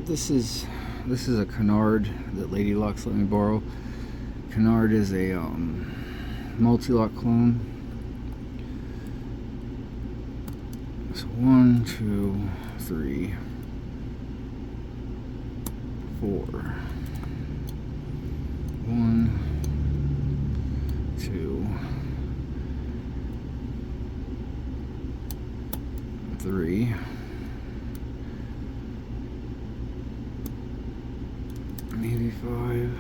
This is a kenaurd that Lady Luck's let me borrow. Kenaurd is a multi-lock clone. So 1, 2, 3, 4. 1, 2, 3. Maybe 5.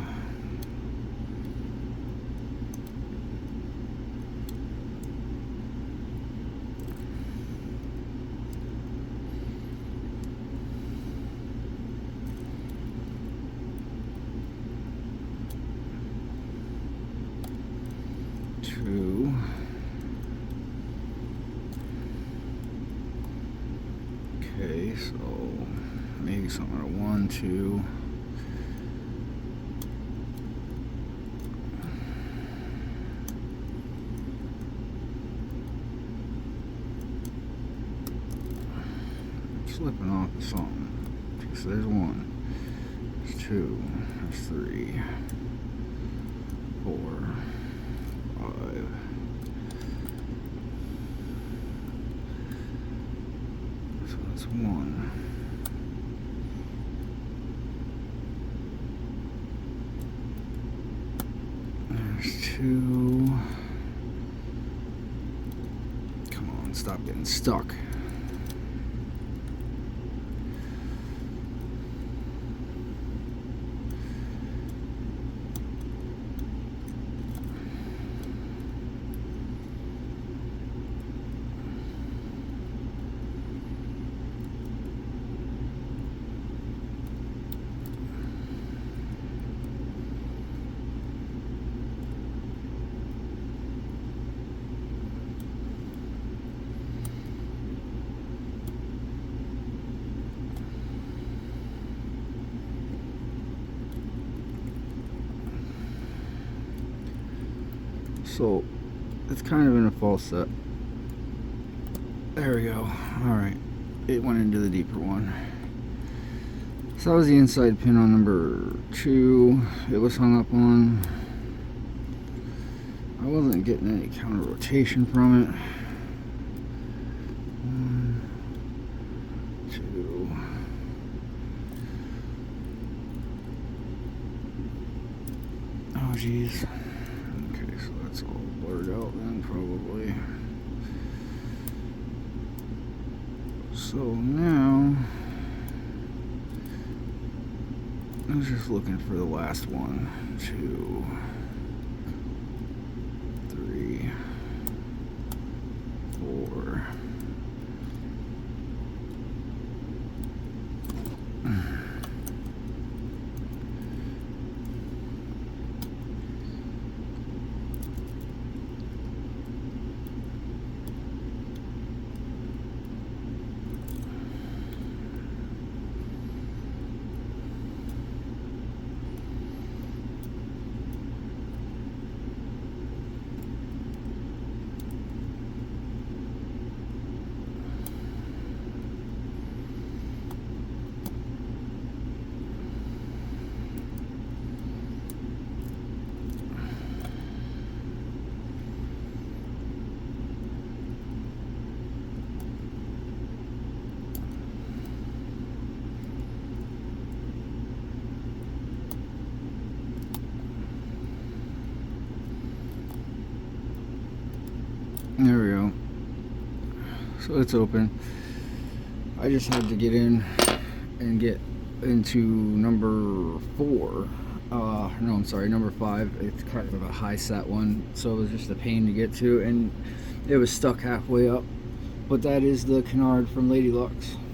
Two. Okay, so maybe something like 1, 2. Slipping off of something. Okay, so there's 1, there's 2, there's 3, 4, 5. So that's 1. There's 2. Come on, stop getting stuck. So it's kind of in a false set. There we go. Alright. It went into the deeper one. So that was the inside pin on number 2. It was hung up on. I wasn't getting any counter rotation from it. 1, 2. Oh geez. Okay, so that's all blurred out then, probably. So now, I was just looking for the last 1, 2, 3, 4. There we go. So it's open. I just had to get in and get into number 4. No, I'm sorry, number 5. It's kind of a high set one, so it was just a pain to get to, and it was stuck halfway up. But that is the kenaurd from Lady Luck's.